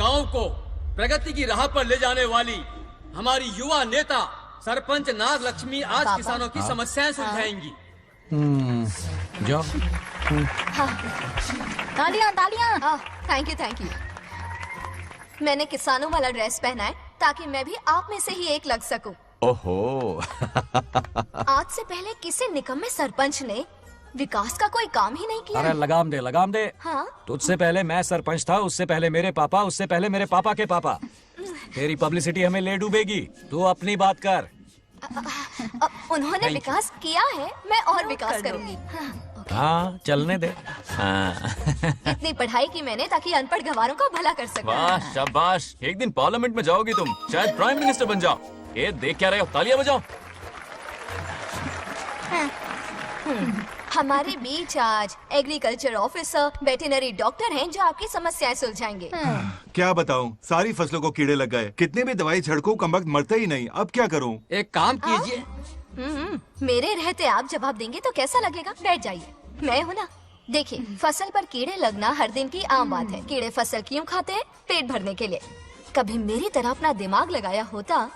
गांव को प्रगति की राह पर ले जाने वाली हमारी युवा नेता सरपंच नागलक्ष्मी आज किसानों की समस्याएं सुलझाएंगी। जाओ। तालियां तालियां। Thank you. मैंने किसानों वाला ड्रेस पहना है ताकि मैं भी आप में से ही एक लग सकूं। ओहो। आज से पहले किसी निकम्मे सरपंच ने विकास का कोई काम ही नहीं किया। अरे लगाम दे। हाँ? तुझसे पहले मैं सरपंच था, उससे पहले मेरे पापा, उससे पहले मेरे पापा के पापा। तेरी पब्लिसिटी हमें ले डूबेगी, तू अपनी बात कर। उन्होंने विकास किया है, मैं और विकास करूंगी। हाँ चलने दे। हाँ। इतनी पढ़ाई की मैंने ताकि अनपढ़ गंवारों का भला कर सकूं। वाह शाबाश, एक दिन पार्लियामेंट में जाओगी तुम, शायद प्राइम मिनिस्टर बन जाओ। ये देख क्या रहे हो, तालियां बजाओ। हमारे बीच आज एग्रीकल्चर ऑफिसर, वेटरनरी डॉक्टर हैं जो आपकी समस्याएं सुलझाएंगे। क्या बताऊं, सारी फसलों को कीड़े लग गए। कितने भी दवाई छिड़कूं, कमबख्त मरते ही नहीं। अब क्या करूं? एक काम कीजिए। मेरे रहते आप जवाब देंगे तो कैसा लगेगा? बैठ जाइए, मैं हूँ ना। देखिए, फसल पर कीड़े लगना हर दिन की आम बात है। कीड़े फसल क्यों खाते हैं? पेट भरने के लिए। कभी मेरी तरह अपना दिमाग लगाया होता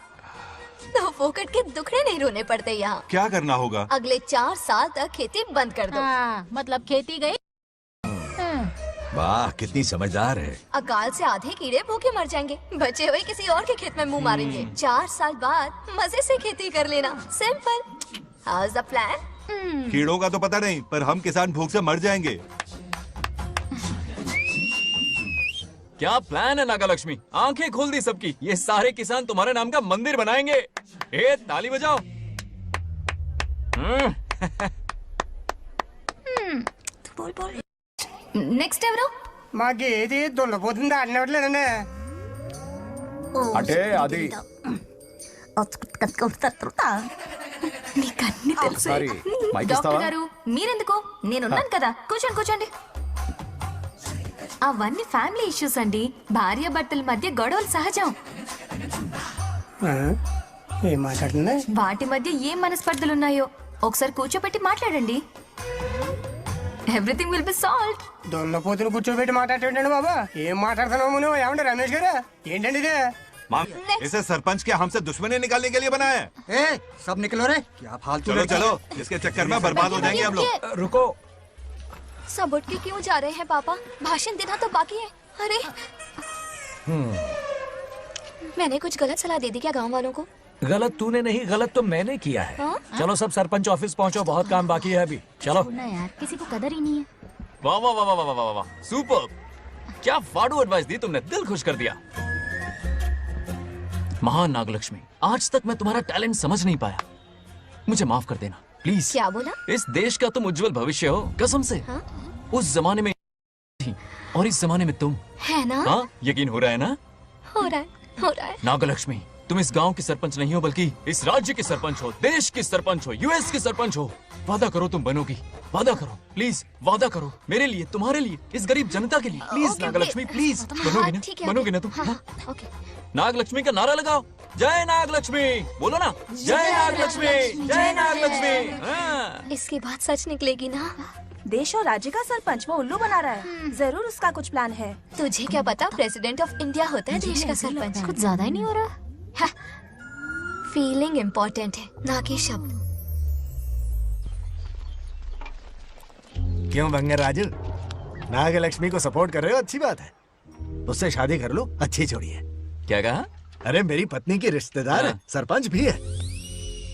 तो फोकट के दुखड़े नहीं रोने पड़ते यहाँ। क्या करना होगा? अगले 4 साल तक खेती बंद कर दो। मतलब खेती गई। वाह कितनी समझदार है। अकाल से आधे कीड़े भूखे मर जाएंगे, बचे हुए किसी और के खेत में मुंह मारेंगे। 4 साल बाद मजे से खेती कर लेना। Simple. How is the plan? कीड़ों का तो पता नहीं, पर हम किसान भूख से मर जाएंगे। क्या प्लान है नागालक्ष्मी? आंखें खोल दी सबकी। ये सारे किसान तुम्हारे नाम का मंदिर बनाएंगे। ए ताली बजाओ। बोल। नेक्स्ट ఎవరు? మాకి ఏది దొల్లపోతుంది ఆడినట్లేదండి. అంటే అది నీకన్నీ తెలుసు. సారీ, మైక్ డాక్టర్ ఇస్తావా? గారు మీరెందుకు? నేనున్నాను కదా, కూర్చోండి. అవన్నీ ఫ్యామిలీ ఇష్యూస్ అండి. భార్య భర్తల మధ్య గొడవలు సహజం. ఏం మాట్లాడుతుంది? వాటి మధ్య ఏం మనస్పర్ధలున్నాయో ఒకసారి కూర్చోబెట్టి మాట్లాడండి. Everything will be solved. దొల్లపోతుని కూర్చోబెట్టి మాట్లాడేటండి బాబా. ఏం మాట్లాడుతున్నావు నువ్వు? ఏమంటే రమేష్ గారు, ఏంటండి ఇది? इसे सरपंच के हमसे दुश्मनी निकालने के लिए बनाया है। सब निकलो रे, क्या फालतू। चलो, इसके चक्कर में बर्बाद हो जाएंगे हम लोग। रुको। सब उठ के क्यों जा रहे हैं पापा? भाषण देना तो बाकी है। अरे मैंने कुछ गलत सलाह दे दी क्या गांव वालों को? गलत तूने नहीं, गलत तो मैंने किया है। हाँ? चलो सब सरपंच ऑफिस पहुंचो, बहुत काम बाकी है अभी। चलो ना यार, किसी को कदर ही नहीं है। वाह वाह वाह वाह वाह वाह, सुपर। क्या फाड़ू एडवाइस दी तुमने, दिल खुश कर दिया। महान नागलक्ष्मी, आज तक मैं तुम्हारा टैलेंट समझ नहीं पाया, मुझे माफ कर देना प्लीज। क्या बोला? इस देश का तुम उज्जवल भविष्य हो, कसम से। हाँ? उस जमाने में थी और इस जमाने में तुम। है ना? हाँ, यकीन हो रहा है ना? हो रहा है। नागलक्ष्मी, तुम इस गांव की सरपंच नहीं हो, बल्कि इस राज्य की सरपंच हो, देश की सरपंच हो, यूएस की सरपंच हो। वादा करो तुम बनोगी, वादा करो प्लीज, वादा करो मेरे लिए, तुम्हारे लिए, इस गरीब जनता के लिए। Please okay, Nagalakshmi, please. हाँ, बनोगी ना? ठीक है, बनोगी ना तुम? हाँ, हाँ? ओके। नागलक्ष्मी का नारा लगाओ। जय नागलक्ष्मी, बोलो ना। जय नागलक्ष्मी, जय नागलक्ष्मी। हाँ। इसकी बात सच निकलेगी ना? देश और राज्य का सरपंच वो उल्लू बना रहा है। जरूर उसका कुछ प्लान है। तुझे क्या पता, प्रेसिडेंट ऑफ इंडिया होता है देश का सरपंच। कुछ ज्यादा ही नहीं हो रहा। फीलिंग इम्पोर्टेंट है, ना कि शब्द। क्यों बंगर राजू, नागलक्ष्मी को सपोर्ट कर रहे हो? अच्छी बात है, उससे शादी कर लो, अच्छी जोड़ी है। क्या कहा? अरे मेरी पत्नी की रिश्तेदार हाँ। सरपंच भी है।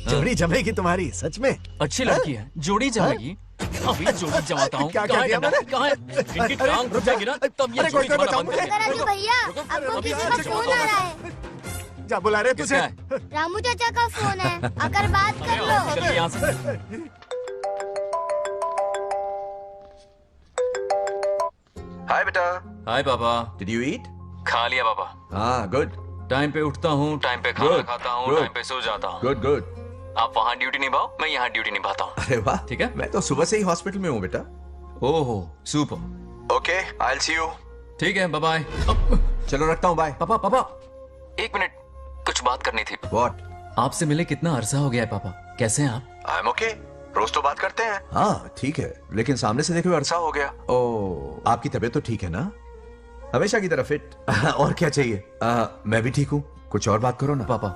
जोड़ी जमेगी तुम्हारी, सच में। अच्छी लड़की है, जोड़ी जमेगी। अभी जोड़ी जमाता हूँ। क्या कहाँ है किया डंडा? मैंने? कहाँ है? इनकी टांग रुक जाएगी ना तब ये अरे जोड़ी कोई जमाना बताओ बंद मुझे। करेगी। राजू भैया, आपको अभी किसी यहाँ का से फोन बताओ। आ रहा है। क्या बुला रहे तुझे? किसका है? रामू चाचा का फोन है, आकर बात कर लो। चलिए यहाँ से। हाय बेटा, हाय पापा। Did you eat? खा लिया पापा। हाँ, गुड टाइम पे उठता हूँ, टाइम पे खाना Good, खाता हूँ, good. टाइम पे सो जाता हूँ। Good good. आप वहाँ ड्यूटी निभाओ, मैं यहाँ ड्यूटी निभाता हूँ। अरे वाह, ठीक है? मैं तो सुबह से ही हॉस्पिटल में हूँ बेटा। ओहो, super. Okay, I will see you. ठीक है, बाय बाय। चलो रखता हूँ, बाय। पापा पापा, एक मिनट, कुछ बात करनी थी। व्हाट? आपसे मिले कितना अरसा हो गया है पापा, कैसे हैं आप? आई एम ओके, रोज तो बात करते हैं। हाँ ठीक है, लेकिन सामने से देखे हुए अरसा हो गया। ओ, आपकी तबीयत तो ठीक है ना? हमेशा की तरह फिट। और क्या चाहिए? मैं भी ठीक हूँ। कुछ और बात करो ना पापा।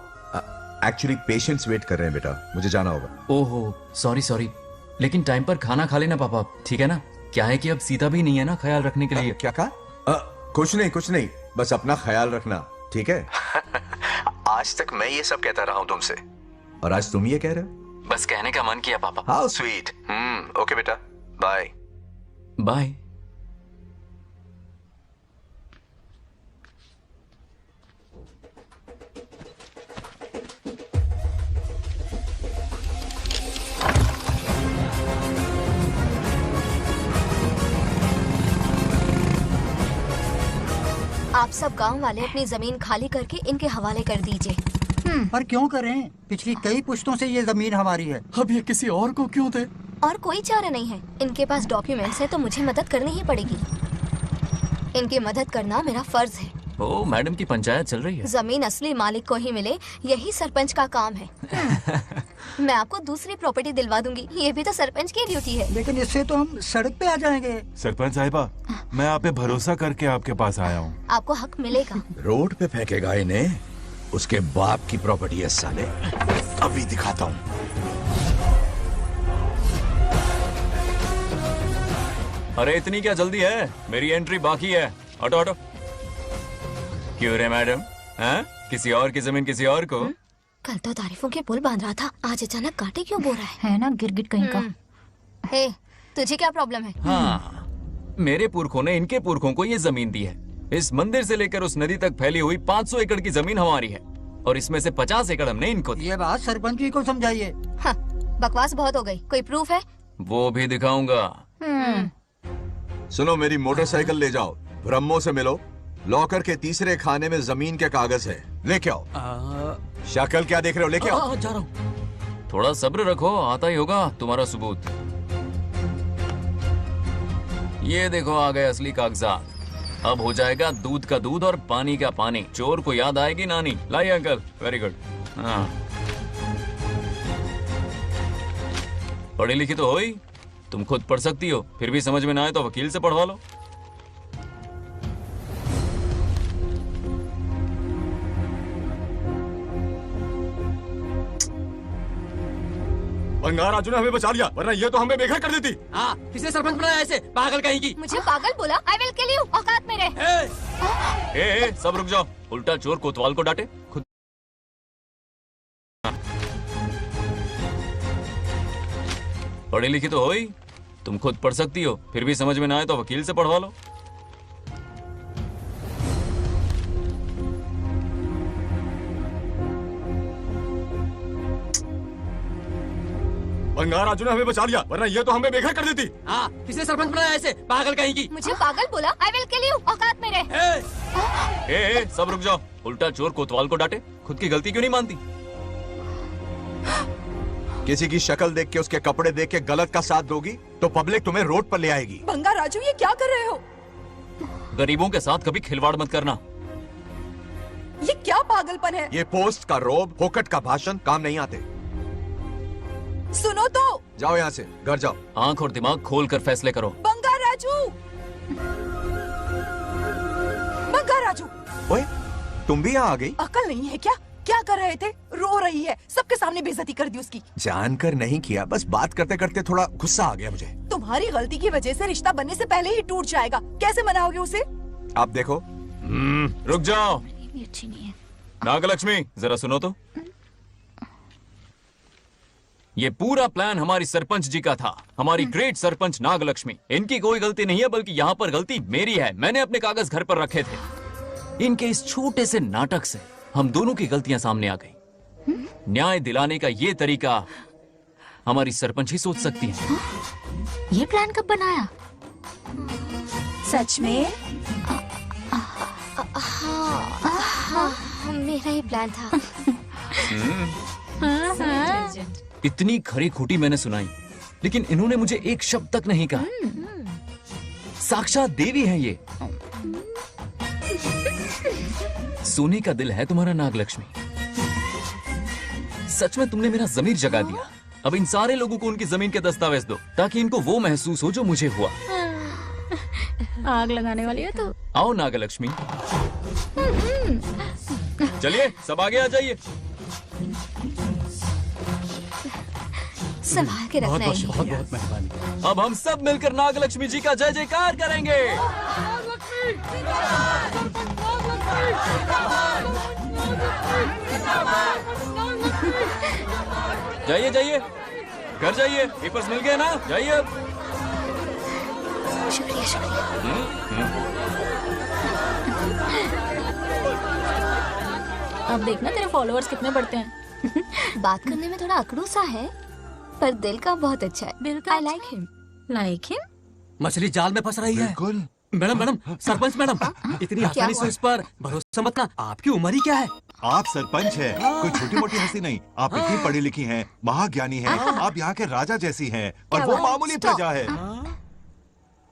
एक्चुअली पेशेंट्स वेट कर रहे हैं बेटा, मुझे जाना होगा। ओहो, सॉरी सॉरी, लेकिन टाइम पर खाना खा लेना पापा, ठीक है ना? क्या है कि अब सीता भी नहीं है ना ख्याल रखने के लिए। क्या कहा? कुछ नहीं, बस अपना ख्याल रखना, ठीक है? आज तक मैं ये सब कहता रहा हूँ तुमसे, और आज तुम ये कह रहे हो? बस कहने का मन किया पापा। How sweet. ओके बेटा, बाय बाय। आप सब गांव वाले अपनी जमीन खाली करके इनके हवाले कर दीजिए। पर क्यों करें? पिछली कई पुश्तों से ये जमीन हमारी है। अब ये किसी और को क्यों दे? और कोई चारा नहीं है। इनके पास डॉक्यूमेंट्स है तो मुझे मदद करनी ही पड़ेगी। इनकी मदद करना मेरा फर्ज है। ओ, मैडम की पंचायत चल रही है। जमीन असली मालिक को ही मिले, यही सरपंच का काम है। मैं आपको दूसरी प्रॉपर्टी दिलवा दूंगी, ये भी तो सरपंच की ड्यूटी है। लेकिन इससे तो हम सड़क पे आ जाएंगे। सरपंच साहिबा, मैं आप पे भरोसा करके आपके पास आया हूँ। आपको हक मिलेगा। रोड पे फेंकेगा इन्हें, उसके बाप की प्रॉपर्टी है साले। अभी दिखाता हूँ। अरे इतनी क्या जल्दी है, मेरी एंट्री बाकी है। हटो हटो। क्यों रे मैडम, हैं? किसी और की जमीन किसी और को? कल तो तारीफों के पुल बांध रहा था, आज अचानक कांटे क्यों बो रहा है ना गिरगिट कहीं का। हे, तुझे क्या प्रॉब्लम है? हाँ, मेरे पुरखों ने इनके पुरखों को ये जमीन दी है। इस मंदिर से लेकर उस नदी तक फैली हुई 500 एकड़ की जमीन हमारी है, और इसमें से 50 एकड़ हमने इनको दी। ये बात सरपंच जी को समझाइए। हाँ, बकवास बहुत हो गई। कोई प्रूफ है? वो भी दिखाऊंगा। सुनो, मेरी मोटरसाइकिल ले जाओ, ब्रह्मो से मिलो, लॉकर के तीसरे खाने में जमीन के कागज है, लेके आओ। शक्ल क्या देख रहे हो, लेके आओ। जा रहा हूँ। थोड़ा सब्र रखो, आता ही होगा तुम्हारा सबूत। ये देखो, आ गए असली कागजात। अब हो जाएगा दूध का दूध और पानी का पानी। चोर को याद आएगी नानी। लाइए अंकल, वेरी गुड। हाँ, पढ़ी लिखी तो हो ही, तुम खुद पढ़ सकती हो, फिर भी समझ में ना आए तो वकील से पढ़वा लो। बंगार राजू ने हमें बचा लिया, वरना ये तो हमें बेघर कर देती। हाँ, किसने सरपंच बनाया ऐसे पागल कहीं की? मुझे पागल बोला? I will kill you. औकात में रह। ए, सब रुक जाओ। उल्टा चोर कोतवाल को डांटे, खुद। पढ़ी लिखी तो हो ही, तुम खुद पढ़ सकती हो, फिर भी समझ में ना आए तो वकील से पढ़वा लो। बंगार राजू ने हमें बचा लिया, वरना ये तो हमें बेघर कर देती। हाँ, किसने सरपंच बनाया ऐसे पागल कहीं की? मुझे पागल बोला? I will kill you. औकात में रह। ए, सब रुक जाओ। उल्टा चोर कोतवाल को डांटे, खुद की गलती क्यों नहीं मानती? किसी की शक्ल देख के, उसके कपड़े देख के गलत का साथ दोगी तो पब्लिक तुम्हें रोड पर ले आएगी। बंगा राजू, ये क्या कर रहे हो? गरीबों के साथ कभी खिलवाड़ मत करना। ये क्या पागलपन है? ये पोस्ट का रोब, फोकट का भाषण काम नहीं आते। सुनो तो। जाओ यहाँ से, घर जाओ। आंख और दिमाग खोल कर फैसले करो। बंगा राजू, बंगा राजू, ओए, तुम भी यहाँ आ गई? अकल नहीं है क्या? क्या कर रहे थे? रो रही है, सबके सामने बेइज्जती कर दी उसकी। जानकर नहीं किया, बस बात करते करते थोड़ा गुस्सा आ गया मुझे। तुम्हारी गलती की वजह से रिश्ता बनने से पहले ही टूट जाएगा। कैसे मनाओगे उसे? आप देखो। रुक जाओ। भी अच्छी नहीं है। नागलक्ष्मी जरा सुनो तो। ये पूरा प्लान हमारी सरपंच जी का था, हमारी ग्रेट सरपंच नागलक्ष्मी। इनकी कोई गलती नहीं है, बल्कि यहाँ पर गलती मेरी है। मैंने अपने कागज घर पर रखे थे। इनके इस छोटे से नाटक से हम दोनों की गलतियां सामने आ गई। न्याय दिलाने का ये तरीका हमारी सरपंच ही सोच सकती है। ये प्लान कब बनाया? सच में? हाँ, मेरा ही प्लान था। इतनी खरी खोटी मैंने सुनाई, लेकिन इन्होंने मुझे एक शब्द तक नहीं कहा। साक्षात देवी है ये। सोने का दिल है तुम्हारा नागलक्ष्मी। सच में तुमने मेरा जमीर जगा दिया। अब इन सारे लोगों को उनकी जमीन के दस्तावेज दो, ताकि इनको वो महसूस हो जो मुझे हुआ। आग लगाने वाली है तो। आओ नागलक्ष्मी, चलिए सब आगे आ जाइए। संभाल के रखना है। बहुत बहुत मेहरबानी। अब हम सब मिलकर नागलक्ष्मी जी का जय जयकार करेंगे। जाइए जाइए, घर जाइए। पेपर्स मिल गए ना? जाइए अब। शुक्रिया शुक्रिया। अब देखना तेरे फॉलोअर्स कितने बढ़ते हैं। बात करने में थोड़ा अकड़ू सा है, पर दिल का बहुत अच्छा है। दिल का I like him. Like him? मछली जाल में फंस रही है। बिल्कुल। मैडम मैडम, सरपंच मैडम, इतनी आसानी से हुआ? उस पर भरोसा मत ना। आपकी उम्र ही क्या है? आप सरपंच हैं, कोई छोटी मोटी हस्ती नहीं। आप इतनी पढ़ी लिखी हैं, महाज्ञानी हैं, आप यहाँ के राजा जैसी हैं, और क्या वो बात? मामूली Stop. प्रजा है।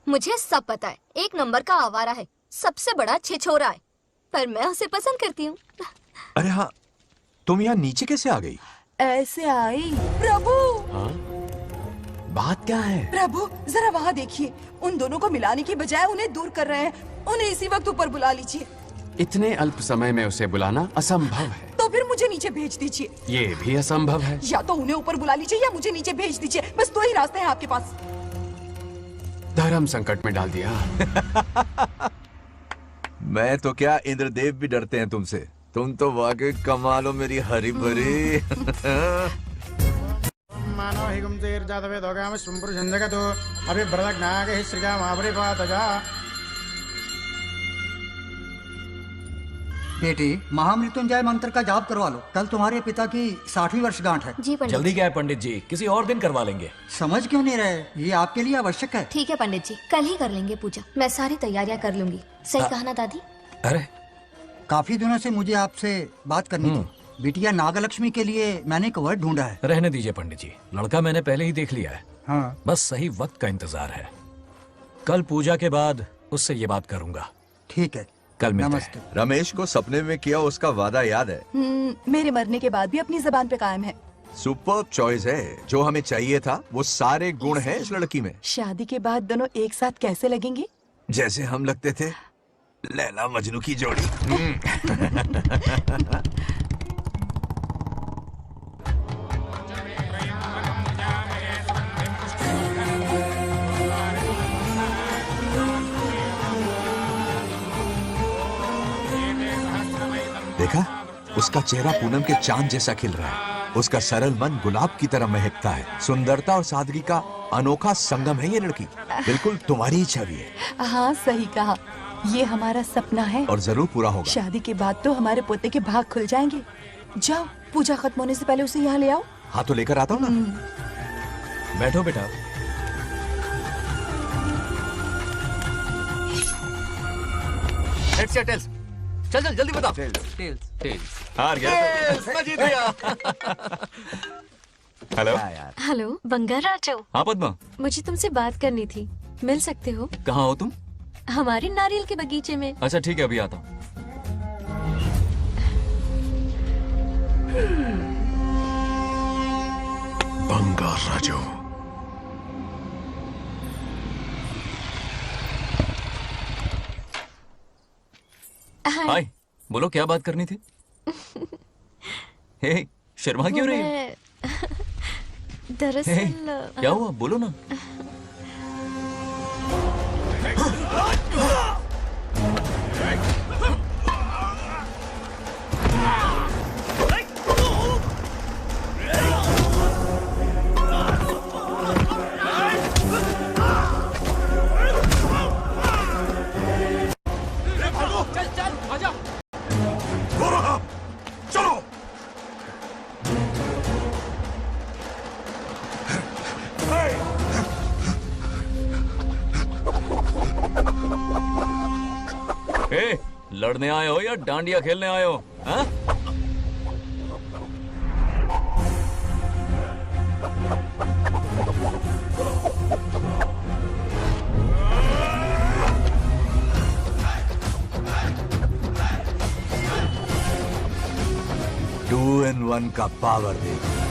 मुझे सब पता है। एक नंबर का आवारा है, सबसे बड़ा छिछोरा है, पर मैं उसे पसंद करती हूँ। अरे हाँ, तुम यहाँ नीचे कैसे आ गई? ऐसे आई। प्रभु, बात क्या है? प्रभु जरा वहाँ देखिए। उन दोनों को मिलाने की बजाय उन्हें दूर कर रहे हैं। उन्हें इसी वक्त ऊपर बुला लीजिए। इतने अल्प समय में उसे बुलाना असंभव है। तो फिर मुझे नीचे भेज दीजिए। ये भी असंभव है। या तो उन्हें ऊपर बुला लीजिए या मुझे नीचे भेज दीजिए। बस दो ही रास्ते हैं आपके पास। धर्म संकट में डाल दिया। मैं तो क्या, इंद्रदेव भी डरते हैं तुमसे। तुम तो वाकई कमाल हो मेरी हरी भरी। मानव हिगम तेर जातवे दोगाम सुंपुर जंदगतो अभी ब्रदक नागे श्रीगा माबरे पातजा। बेटी, महामृत्युंजय मंत्र का जाप करवा लो। कल तुम्हारे पिता की 60वीं वर्षगांठ है। जी पंडित। जल्दी क्या है पंडित जी, किसी और दिन करवा लेंगे। समझ क्यों नहीं रहे? ये आपके लिए आवश्यक है। ठीक है पंडित जी, कल ही कर लेंगे पूजा। मैं सारी तैयारियां कर लूंगी। सही कहा ना दादी? अरे काफी दिनों से मुझे आपसे बात करनी थी। बिटिया नागलक्ष्मी के लिए मैंने एक वर्ड ढूंढा है। रहने दीजिए पंडित जी, लड़का मैंने पहले ही देख लिया है। हाँ, बस सही वक्त का इंतजार है। कल पूजा के बाद उससे ये बात करूंगा। ठीक है, कल मिलते नमस्ते। हैं। रमेश को सपने में किया उसका वादा याद है? मेरे मरने के बाद भी अपनी जबान पे कायम है। सुपर्ब चॉइस है। जो हमें चाहिए था वो सारे गुण हैं इस लड़की में। शादी के बाद दोनों एक साथ कैसे लगेंगे? जैसे हम लगते थे लैला मजनू की जोड़ी। देखा, उसका चेहरा पूनम के चांद जैसा खिल रहा है। उसका सरल मन गुलाब की तरह महकता है। सुंदरता और सादगी का अनोखा संगम है ये लड़की। बिल्कुल तुम्हारी ही छवि है। हाँ सही कहा, ये हमारा सपना है और जरूर पूरा होगा। शादी के बाद तो हमारे पोते के भाग खुल जाएंगे। जाओ, पूजा खत्म होने से पहले उसे यहाँ ले आओ। हाँ तो लेकर आता हूँ ना। बैठो बेटा। हेड्स या टेल्स? चल चल जल्दी बता। टेल्स। हार गया तो। मैं जीत गया। हेलो। हेलो बंगाराजो, हाँ पद्मा, मुझे तुमसे बात करनी थी। मिल सकते हो? कहाँ हो तुम? हमारे नारियल के बगीचे में। अच्छा ठीक है, अभी आता हूँ। बंगाराजो। हाय, बोलो क्या बात करनी थी? हे, शर्मा क्यों रही हो? मैं दरअसल क्या हुआ, बोलो ना। लड़ने आए हो या डांडिया खेलने आए हो? हाँ? टू इन वन का पावर देखो।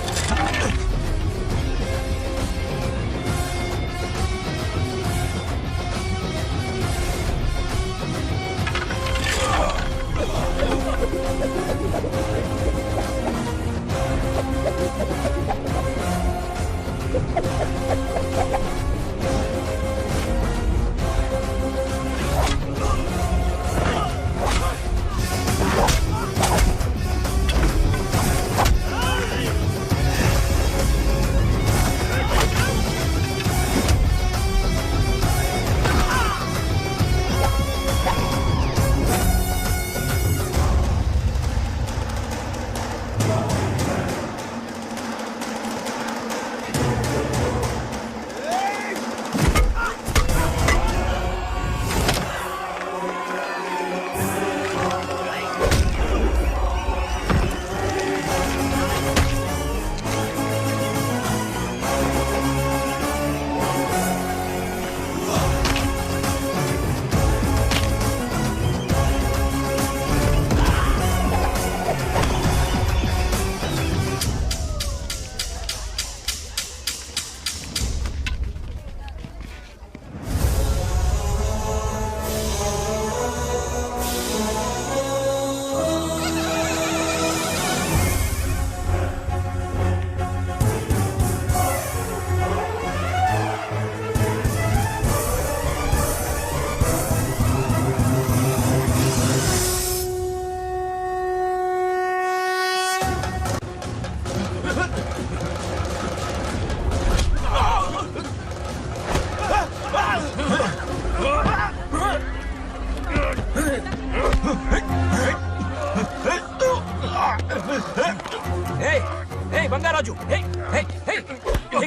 बंगाराजू,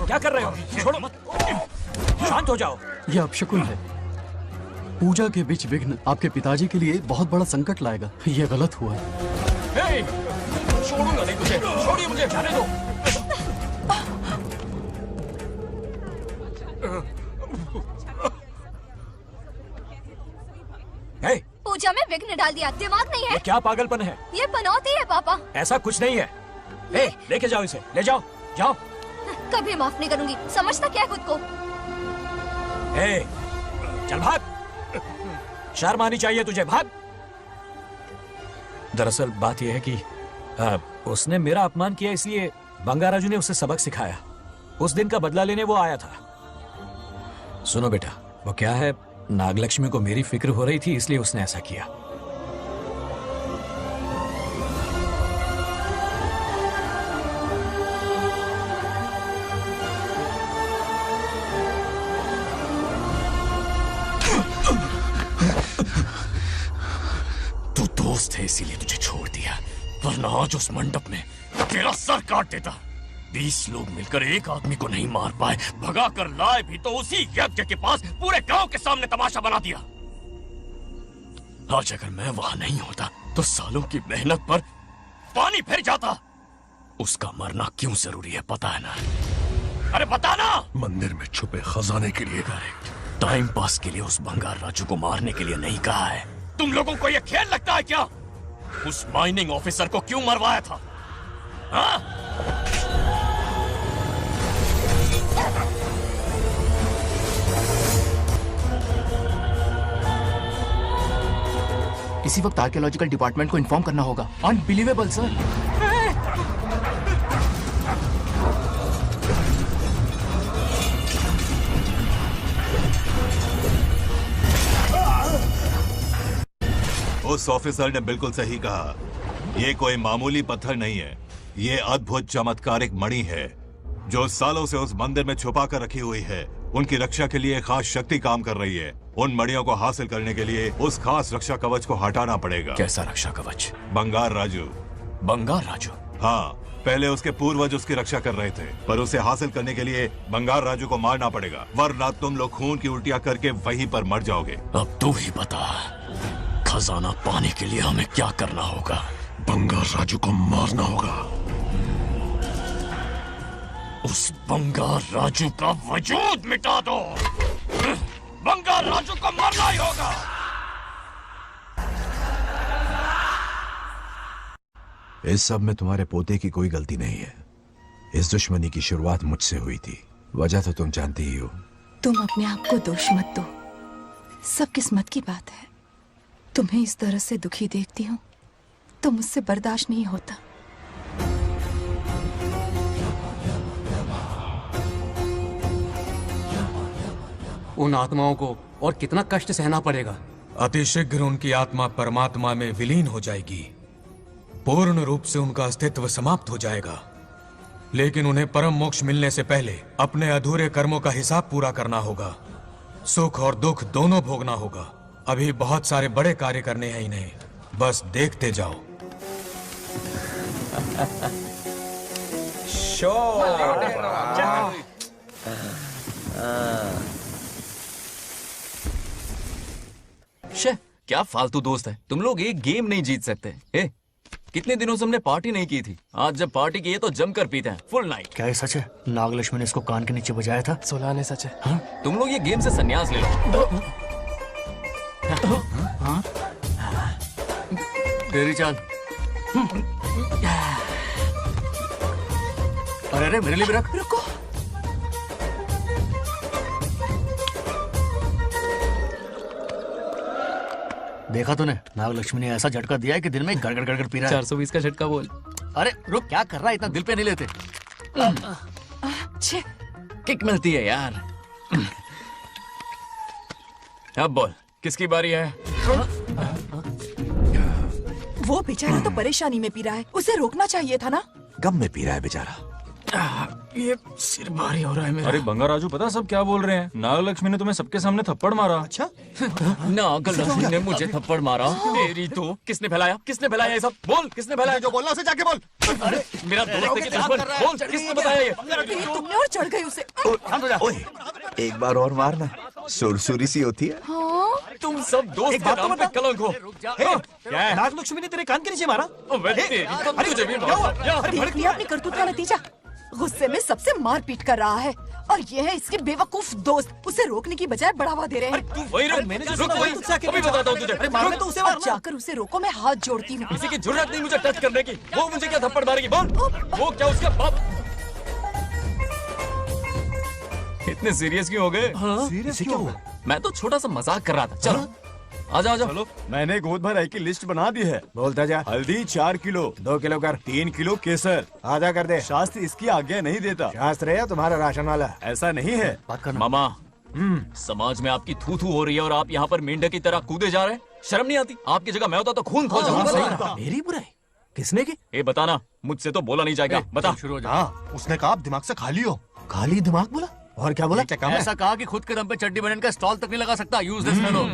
क्या कर रहे हो? छोड़ो मत, शांत हो जाओ। यह अपशकुन है। पूजा के बीच विघ्न आपके पिताजी के लिए बहुत बड़ा संकट लाएगा। यह गलत हुआ है। छोड़ूंगा नहीं तुझे, छोड़िए मुझे, जाने दो। पूजा में विघ्न डाल दिया, दिमाग नहीं है? ये क्या पागलपन है? ये पनौती है पापा। ऐसा कुछ नहीं है। लेके जाओ इसे, ले जाओ, जाओ। कभी माफ नहीं करूंगी, समझता क्या है खुद को? चल भाग, शर्म आनी चाहिए तुझे, भाग। दरअसल बात यह है कि उसने मेरा अपमान किया, इसलिए बंगाराजू ने उसे सबक सिखाया। उस दिन का बदला लेने वो आया था। सुनो बेटा, वो क्या है, नागलक्ष्मी को मेरी फिक्र हो रही थी, इसलिए उसने ऐसा किया। तू दोस्त है इसीलिए तुझे छोड़ दिया, वरना आज उस मंडप में तेरा सर काट देता। 20 लोग मिलकर एक आदमी को नहीं मार पाए, भगा कर लाए भी तो उसी यज्ञ के पास पूरे गांव के सामने तमाशा बना दिया। आज अगर मैं वहां नहीं होता तो सालों की मेहनत पर पानी फिर जाता। उसका मरना क्यों जरूरी है पता है ना? अरे बता ना। मंदिर में छुपे खजाने के लिए। करेक्ट, टाइम पास के लिए उस बंगार राजू को मारने के लिए नहीं कहा है। तुम लोगों को यह खेल लगता है क्या? उस माइनिंग ऑफिसर को क्यों मरवाया था? हाँ? इसी वक्त आर्कियोलॉजिकल डिपार्टमेंट को इन्फॉर्म करना होगा। Unbelievable sir. उस ऑफिसर ने बिल्कुल सही कहा। ये कोई मामूली पत्थर नहीं है, ये अद्भुत चमत्कारिक मणि है जो सालों से उस मंदिर में छुपा कर रखी हुई है। उनकी रक्षा के लिए खास शक्ति काम कर रही है। उन मणियों को हासिल करने के लिए उस खास रक्षा कवच को हटाना पड़ेगा। कैसा रक्षा कवच? बंगार राजू। बंगार राजू? हाँ, पहले उसके पूर्वज उसकी रक्षा कर रहे थे, पर उसे हासिल करने के लिए बंगार राजू को मारना पड़ेगा, वरना तुम लोग खून की उल्टियां करके वहीं पर मर जाओगे। अब तू ही बता, खजाना पाने के लिए हमें क्या करना होगा? बंगार राजू को मारना होगा। उस बंगार राजू का वजूद मिटा दो। बंगार राजू को मारना ही होगा। इस सब में तुम्हारे पोते की कोई गलती नहीं है। इस दुश्मनी की शुरुआत मुझसे हुई थी। वजह तो तुम जानती ही हो। तुम अपने आप को दोष मत दो, सब किस्मत की बात है। तुम्हें इस तरह से दुखी देखती हूँ तो मुझसे बर्दाश्त नहीं होता। उन आत्माओं को और कितना कष्ट सहना पड़ेगा। अतिशीघ्र उनकी आत्मा परमात्मा में विलीन हो जाएगी। पूर्ण रूप से उनका अस्तित्व समाप्त हो जाएगा। लेकिन उन्हें परम मोक्ष मिलने से पहले अपने अधूरे कर्मों का हिसाब पूरा करना होगा। सुख और दुख दोनों भोगना होगा। अभी बहुत सारे बड़े कार्य करने हैं इन्हें, बस देखते जाओ। शे, क्या फालतू दोस्त है तुम लोग। एक गेम नहीं जीत सकते। कितने दिनों से हमने पार्टी नहीं की थी। आज जब पार्टी की है तो जमकर पीते हैं, फुल नाइट। क्या ये सच है? नागलक्ष्मी ने इसको कान के नीचे बजाया था। सोलह ने सच है। हाँ? तुम लोग ये गेम से संन्यास ले लो। हाँ? तेरी चाल। अरे अरे मेरे लिए भी रख। रुको, देखा तूने? नागलक्ष्मी ने ऐसा झटका दिया है कि दिन में गड़गड़ गड़गड़ पी रहा है। 420 का झटका बोल। अरे रुक, क्या कर रहा है? इतना दिल पे नहीं लेते। किक मिलती है यार। अब बोल, किसकी बारी है? वो बेचारा तो परेशानी में पी रहा है, उसे रोकना चाहिए था ना। गम में पी रहा है बेचारा। ये सिर भारी हो रहा है मेरा। अरे बंगा राजू, पता सब क्या बोल रहे हैं? नागलक्ष्मी ने तुम्हें सबके सामने थप्पड़ मारा। अच्छा? नागलक्ष्मी ने मुझे थप्पड़ मारा? तेरी तो किसने फैलाया? किसने फैलाया ये सब? बोल, किसने फैलाया? जो बोलना उसे जाके बोल। अरे मेरा दोस्त है कि दुश्मन? बोल, किसने बताया ये? तुमने और चढ़ गई उसे। ओए, एक बार और मारना, सुरसुरी सी होती है। तुम सब दोस्त के नाम पे कलंक हो। क्या है? नागलक्ष्मी ने तेरे कान के नीचे मारा? तुझे भी देख लिया अपनी करतूत का नतीजा। गुस्से में सबसे मारपीट कर रहा है और ये है इसके बेवकूफ दोस्त। उसे रोकने की बजाय बढ़ावा दे रहे हैं। तू वही रुक, अभी बताता हूँ तुझे। अरे मारने तो उसे मार। जाकर उसे रोको, मैं हाथ जोड़ती हूँ। किसी की जरूरत नहीं मुझे टच करने की। वो मुझे क्या थप्पड़ मारेगी? बोल, वो क्या उसका बाप? इतने सीरियस क्यों हो गए? सीरियस क्यों हुआ? मैं तो छोटा सा मजाक कर रहा था। चलो आजा आजा। चलो, मैंने गोद भराई की लिस्ट बना दी है। बोलता जा। हल्दी 4 किलो, 2 किलो कर, 3 किलो केसर। आधा कर दे। शास्त्र इसकी आज्ञा नहीं देता। शास्त्र है तुम्हारा राशन वाला, ऐसा नहीं है। मामा, समाज में आपकी थू थू हो रही है और आप यहाँ पर मेंढक की तरह कूदे जा रहे हैं। शर्म नहीं आती? आपकी जगह मैं होता तो खून खो जाता। मेरी बुराई किसने की? ये बताना, मुझसे तो बोला नहीं जाएगा। बता। शुरू हो जा। उसने कहा आप दिमाग से खाली हो। खाली दिमाग बोला? और क्या बोला? ऐसा कहा कि खुद के दम पे चड्डी बनियान का स्टॉल तक नहीं लगा सकता। Use this fellow.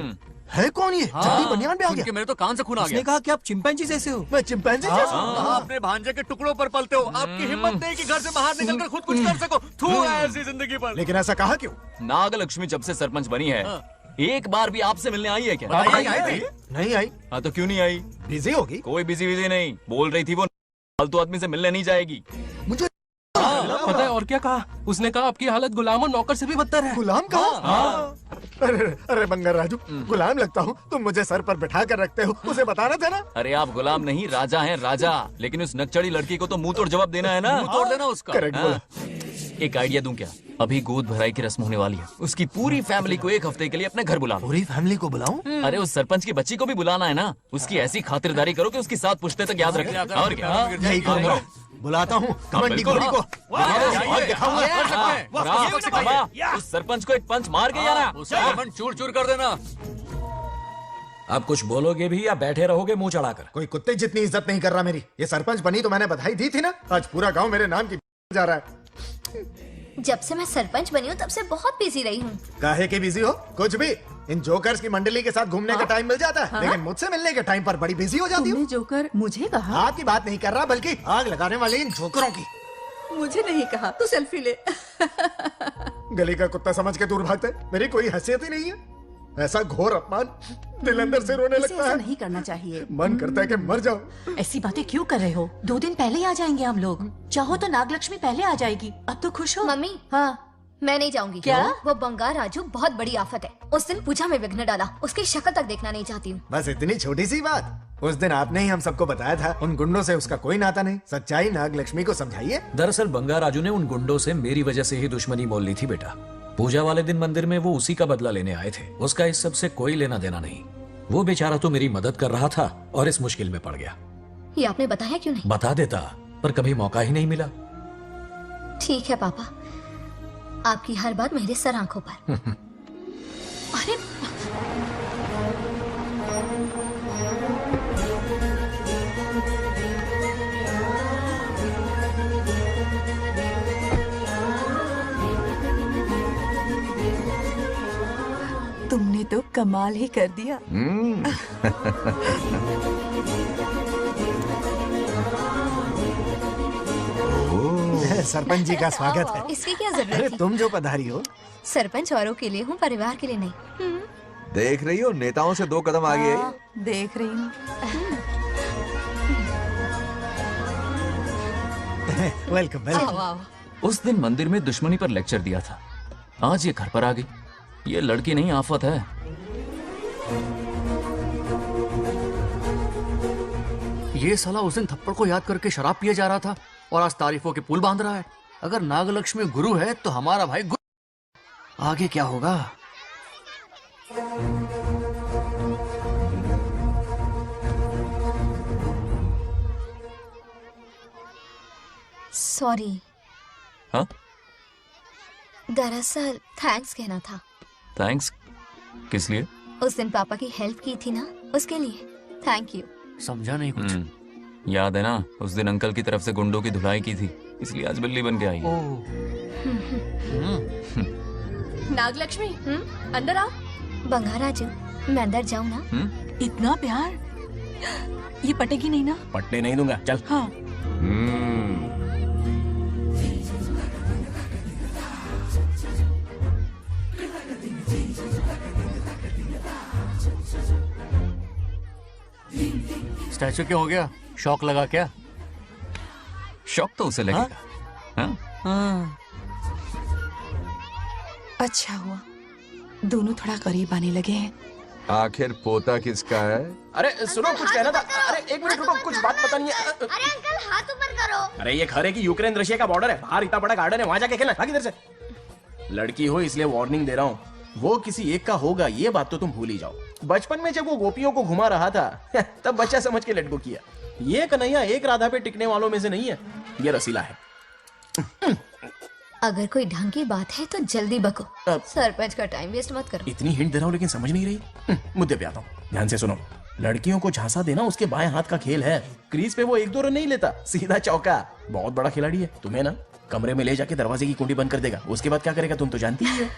है कौन ये? चड्डी बनियान पे आ गया? मेरे तो कान से खून आ गया। उसने कहा कि आप चिंपैंजी जैसे हो। मैं चिंपैंजी जैसा हूँ? आप अपने भांजे के टुकड़ों पर पलते हो। आपकी हिम्मत नहीं कि घर से बाहर निकलकर खुद कुछ कर सको। थू है ऐसी जिंदगी पर। लेकिन ऐसा कहा क्यों? नागलक्ष्मी जब से सरपंच बनी है, एक बार भी आपसे मिलने आई है क्या? नहीं आई। हाँ तो क्यों नहीं आई? बिजी होगी। कोई बिजी नहीं। बोल रही थी वो फालतू आदमी से मिलने नहीं जाएगी। मुझे पता है और क्या कहा? उसने कहा आपकी हालत गुलाम और नौकर से भी बदतर है। गुलाम कहा? अरे बंगार राजू, गुलाम लगता हूँ? तुम मुझे सर पर बिठा कर रखते हो, उसे बताना था ना। अरे आप गुलाम नहीं, राजा हैं राजा। लेकिन उस नकचड़ी लड़की को तो मुंह तोड़ जवाब देना है ना। मुंह तोड़ देना उसका। करेक्ट बोला। एक आइडिया दूं क्या? अभी गोद भराई की रस्म होने वाली है। उसकी पूरी फैमिली को एक हफ्ते के लिए अपने घर बुला लो। पूरी फैमिली को बुलाऊं? अरे उस सरपंच की बच्ची को भी बुलाना है ना। उसकी ऐसी खातिरदारी करो कि उसकी 7 पुश्ते तक याद रखे। और क्या? यही करूंगा। बुलाता हूँ कमंडी घोड़ी को। उस सरपंच को एक पंच मार के जाना। उसका कमंड चूर चूर कर देना। आप कुछ बोलोगे भी या बैठे रहोगे मुंह चढ़ाकर? कोई कुत्ते जितनी इज्जत नहीं कर रहा मेरी। ये सरपंच बनी तो मैंने बधाई दी थी ना। आज पूरा गांव मेरे नाम की जा रहा है। जब से मैं सरपंच बनी हूँ तब से बहुत बिजी रही हूँ। काहे के बिजी हो? कुछ भी। इन जोकर्स की मंडली के साथ घूमने का टाइम मिल जाता है, लेकिन मुझसे मिलने के टाइम पर बड़ी बिजी हो जाती हूँ। जोकर मुझे कहा? आपकी बात नहीं कर रहा, बल्कि आग लगाने वाले इन जोकरों की। मुझे नहीं कहा। तू सेल्फी ले। गली का कुत्ता समझ के दूर भागते। मेरी कोई हैसियत ही नहीं है। ऐसा घोर अपमान, दिल अंदर से रोने लगता है। नहीं करना चाहिए। मन करता है कि मर जाओ। ऐसी बातें क्यों कर रहे हो? 2 दिन पहले ही आ जाएंगे हम लोग। चाहो तो नागलक्ष्मी पहले आ जाएगी। अब तो खुश हो? मम्मी, हाँ मैं नहीं जाऊंगी। क्या? वो बंगार राजू बहुत बड़ी आफत है। उस दिन पूजा में विघ्न डाला, उसकी शक्ल तक देखना नहीं चाहती हूँ। बस इतनी छोटी सी बात। उस दिन आपने ही हम सबको बताया था उन गुंडों से उसका कोई नाता नहीं। सच्चाई नागलक्ष्मी को समझाइए। दरअसल बंगार राजू ने उन गुंडों से मेरी वजह से ही दुश्मनी मोल ली थी बेटा। पूजा वाले दिन मंदिर में वो उसी का बदला लेने आए थे। उसका इस सब से कोई लेना देना नहीं। वो बेचारा तो मेरी मदद कर रहा था और इस मुश्किल में पड़ गया। ये आपने बताया क्यों नहीं? बता देता, पर कभी मौका ही नहीं मिला। ठीक है पापा, आपकी हर बात मेरे सर आंखों पर। अरे तुमने तो कमाल ही कर दिया। सरपंच जी का स्वागत है। इसकी क्या जरूरत अरे थी? तुम जो पधारी हो। सरपंच औरों के लिए हूँ, परिवार के लिए नहीं। देख रही हो, नेताओं से 2 कदम आगे है। देख रही हूँ। Welcome welcome. उस दिन मंदिर में दुश्मनी पर लेक्चर दिया था, आज ये घर पर आ गई। ये लड़की नहीं आफत है। ये साला उस दिन थप्पड़ को याद करके शराब पिए जा रहा था और आज तारीफों के पुल बांध रहा है। अगर नागलक्ष्मी गुरु है तो हमारा भाई गुरु। आगे क्या होगा? सॉरी। हाँ? दरअसल थैंक्स कहना था। थैंक्स किस लिए? उस दिन पापा की हेल्प की थी ना, उसके लिए थैंक यू। समझा नहीं कुछ। याद है ना, उस दिन अंकल की तरफ से गुंडों की धुलाई की थी, इसलिए आज बिल्ली बन के आई है। नागलक्ष्मी, अंदर आओ। बंगार राजू, मैं अंदर जाऊँ ना? इतना प्यार, ये पटेगी नहीं ना? पटने नहीं दूंगा, चल। हाँ। स्टैचू क्यों हो गया? शौक लगा क्या? शौक तो उसे लगेगा। हाँ? अच्छा हुआ दोनों थोड़ा करीब आने लगे हैं। आखिर पोता किसका है? अरे सुनो, कुछ कहना था। अरे 1 मिनट रुको, कुछ बात पता नहीं है। अरे अंकल हाथ ऊपर करो। अरे ये खरे की यूक्रेन रशिया का बॉर्डर है, बाहर इतना बड़ा गार्डन है, वहां जाके खेलना। भाग इधर से। लड़की हो इसलिए वार्निंग दे रहा हूँ, वो किसी एक का होगा ये बात तो तुम भूल ही जाओ। बचपन में जब वो गोपियों को घुमा रहा था तब बच्चा समझ के लटको किया। ये कन्हैया एक राधा पे टिकने वालों में से नहीं है, ये रसीला है। अगर कोई ढंग की बात है तो जल्दी बको। सरपंच का टाइम वेस्ट मत करो। इतनी हिंट दे रहा हूँ लेकिन समझ नहीं रही। मुद्दे पे आता हूँ, ध्यान से सुनो। लड़कियों को झांसा देना उसके बाएं हाथ का खेल है। क्रीज पे वो 1-2 रन नहीं लेता, सीधा चौका। बहुत बड़ा खिलाड़ी है। तुम्हें ना कमरे में ले जाके दरवाजे की कुंडी बंद कर देगा, उसके बाद क्या करेगा तुम तो जानती ही हो।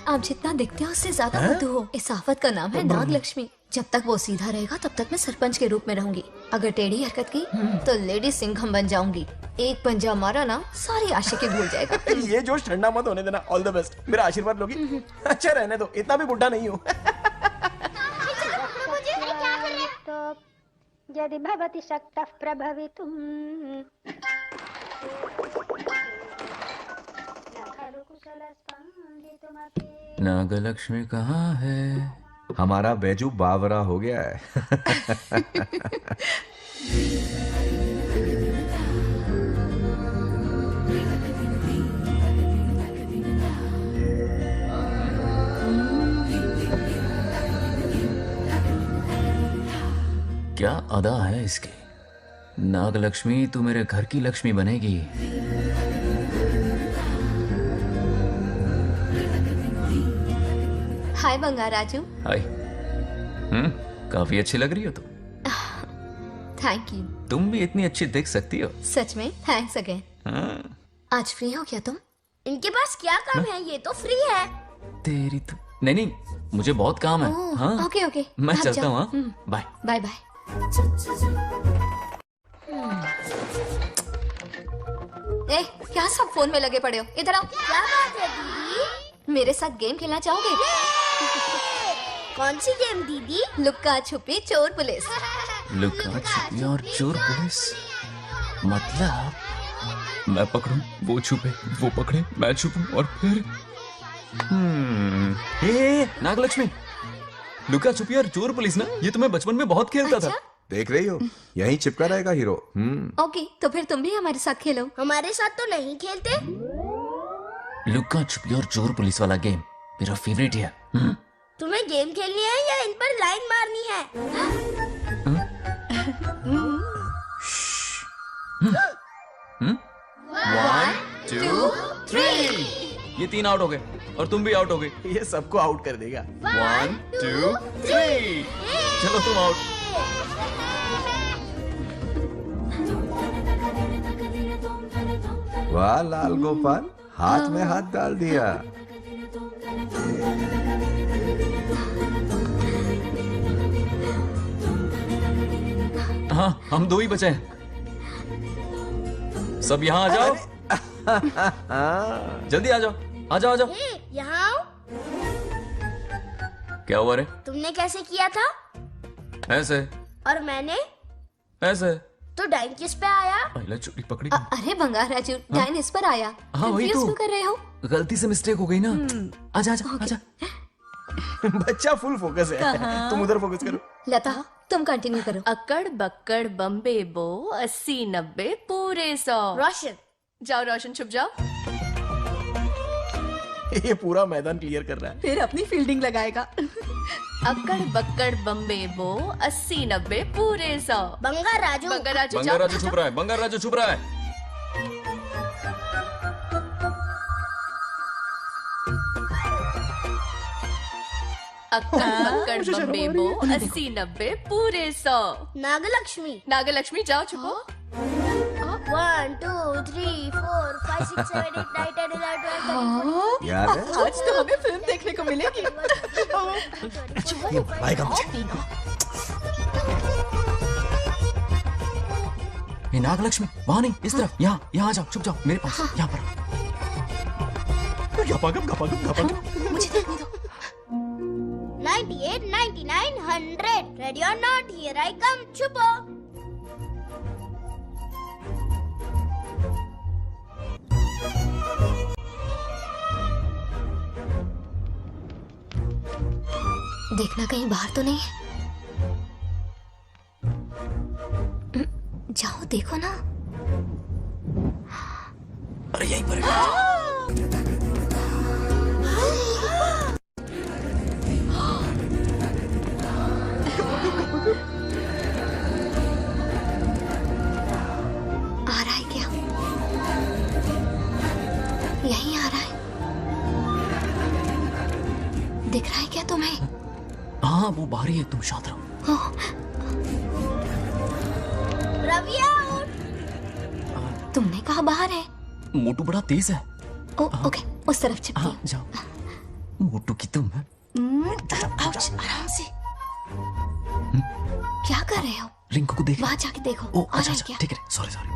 आप जितना दिखते हो उससे ज्यादा बुद्धू हो। इस आफत का नाम है नागलक्ष्मी। जब तक वो सीधा रहेगा तब तक मैं सरपंच के रूप में रहूंगी। अगर टेढ़ी हरकत की तो लेडी सिंघम बन जाऊंगी। एक पंजा मारा ना, सारी आशिकी भूल जाएगा। ये जोश ठंडा मत होने देना। ऑल द बेस्ट, मेरा आशीर्वाद लोगी? अच्छा रहने दो, इतना भी बुढ़ा नहीं हूँ। यदि भवति शक्तः प्रभवितुम्। नागलक्ष्मी कहाँ है? हमारा बैजू बावरा हो गया है। क्या अदा है इसकी। नागलक्ष्मी तू मेरे घर की लक्ष्मी बनेगी। हाय बंगार राजू। हाय। काफी अच्छी लग रही हो तुम। Thank you. तुम भी इतनी अच्छी दिख सकती हो। सच में थैंक्स अगेन। आज फ्री हो क्या तुम? इनके पास क्या काम है, ये तो फ्री है। तेरी तो नहीं नहीं, मुझे बहुत काम है। हाँ ओके ओके, मैं चलता हूँ। Bye bye bye. ए, क्या सब फोन में लगे पड़े हो? इधर आओ। क्या बात है दीदी? मेरे साथ गेम खेलना चाहोगे? कौन सी गेम दीदी? लुक्का छुपी चोर पुलिस। लुका छुपी और चोर पुलिस, मतलब मैं पकड़ूं, वो छुपे, वो पकड़े, मैं छुपूं और फिर नागलक्ष्मी, लुका छुपी और चोर पुलिस ना, ये तो मैं बचपन में बहुत खेलता था। देख रही हो, यहीं चिपका रहेगा हीरो। ओके, तो फिर तुम भी हमारे साथ खेलो। हमारे साथ तो नहीं खेलते। लुका छुपी और चोर पुलिस वाला गेम मेरा फेवरेट है। तुम्हें गेम खेलनी है या इन पर लाइन मारनी है? 1 2 3, ये 3 आउट हो गए और तुम भी आउट हो गए। ये सबको आउट कर देगा। 1 2 3, चलो तुम आउट। वाह लाल गोपाल, हाथ में हाथ डाल दिया। हाँ, हम 2 ही बचे हैं। सब यहाँ आ जाओ। जल्दी आ जाओ, आ जाओ, आ जाओ। यहाँ आओ। क्या हुआ रे? तुमने कैसे किया था? ऐसे। और मैंने? ऐसे। तो डाइन किस पे आया? पहले चोरी पकड़ी। अरे बंगार राजू, डाइन इस पर आया। हाँ वही Confuse तो। क्यों कर रहे हो? गलती से मिस्टेक हो गई ना। आजा आजा आजा। बच्चा फुल फोकस है, तुम उधर फोकस करो। लता, तुम कंटिन्यू करो। अकड़ बक्कड़ बम्बे बो 80 90 पूरे 100। रोशन, जाओ रोशन, छुप जाओ। ये पूरा मैदान क्लियर कर रहा है। फिर अपनी फील्डिंग लगाएगा। अकड़ बक्कड़ बम्बे बो 80 90 पूरे 100। बंगार राजू, बंगार राजू, बंगार राजू छुप रहा है, बंगार राजू छुप रहा है। अक्कड़ बक्कड़ बम्बे बो 80 90 पूरे 100। नागलक्ष्मी, नागलक्ष्मी जाओ छुपो। 1 2 3 4 5 6 7 8 9 10 11 12 याद है? आज तो हमें फिल्म देखने को मिलेगी। आएगा मुझे। ये नागलक्ष्मी वहां नहीं, इस तरफ, यहाँ यहाँ आ जाओ, छुप जाओ मेरे पास, यहाँ पर। मुझे देखने दो। 98 99 100 रेडी और नॉट, हियर आई कम। छुपो। देखना कहीं बाहर तो नहीं है। जाओ देखो ना। अरे यहीं पर है। आ रहा है क्या? यहीं आ रहा है। दिख रहा है क्या तुम्हें? हाँ वो बाहर ही है, तुम शांत रहो। रविया, तुमने कहा बाहर है? मोटू बड़ा तेज है। ओके, उस तरफ चिपकी। हाँ जाओ। मोटू की तुम है। आउच, आराम से। क्या कर रहे हो? रिंकू को देख। वहां जाके देखो। ओ आ अच्छा रहा है अच्छा, क्या? ठीक है, सॉरी सॉरी।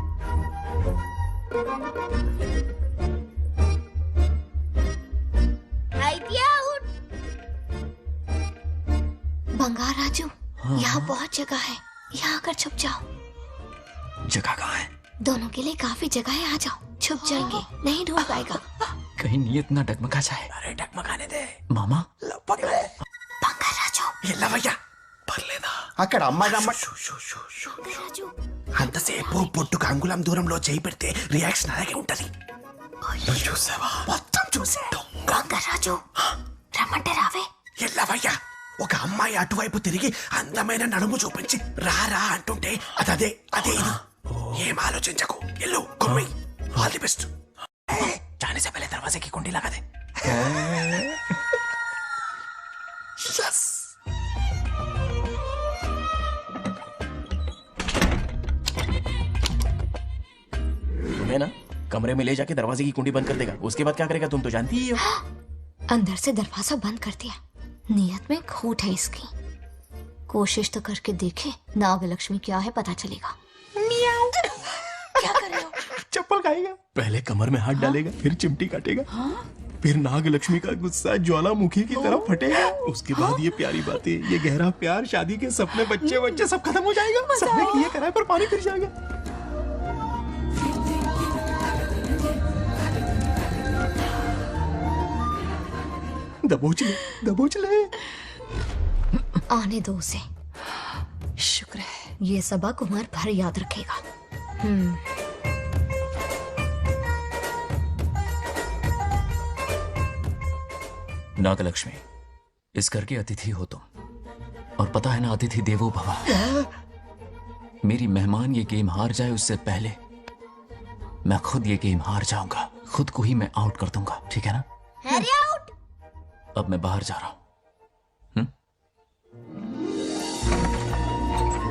बंगार राजू, हाँ। यहाँ बहुत जगह है, यहाँ आकर छुप जाओ। जगह कहाँ है? दोनों के लिए काफी जगह है, आ जाओ। छुप जाएंगे, नहीं ढूंढ पाएगा। कहीं नीयत ना डगमगा जाए। अरे डगमगाने दे मामा। बंगार राजू, ये लवయ్య పర్లేదా? అక్కడ అమ్మాయి రాజు అంతసేపు పొట్టుకు అంగుళం దూరంలో చేయి పెడితే రియాక్షన్ అలాగే ఉంటది. చూసావా? మొత్తం చూసా. బొంగర్ రాజు, రమ్మంటే రావే. ఎల్లవయ్య, ఒక అమ్మాయి అటువైపు తిరిగి అందమైన నడుము చూపించి రా అంటుంటే అదే అదే ఇది. ఏం ఆలోచించకు, ఎల్లు కొమ్మి. All the best. जाने से पहले दरवाजे की कुंडी लगा दे. यस. तुम्हें ना कमरे में ले जाके दरवाजे की कुंडी बंद कर देगा. उसके बाद क्या करेगा तुम तो जानती ही हो. अंदर से दरवाजा बंद कर दिया. नियत में खोट है इसकी. कोशिश तो करके देखे, नागलक्ष्मी क्या है पता चलेगा. क्या कर रहे हो? चप्पल खाएगा. पहले कमर में हाथ डालेगा, फिर चिमटी काटेगा. फिर नागलक्ष्मी का गुस्सा ज्वालामुखी की तरह फटेगा। उसके बाद ये प्यारी बातें, ये गहरा प्यार, शादी के सपने, बच्चे बच्चे सब खत्म हो जाएगा। सबने किए कराए पर पानी फिर जाएगा। दबोच ले, दबोच ले। आने दो उसे। शुक्र है। ये सबक उम्र भर याद रखेगा। नागलक्ष्मी, इस घर के अतिथि हो तुम, और पता है ना, अतिथि देवो भव। मेरी मेहमान ये गेम हार जाए उससे पहले मैं खुद ये गेम हार जाऊंगा। खुद को ही मैं आउट कर दूंगा, ठीक है ना? Harry out. अब मैं बाहर जा रहा हूं।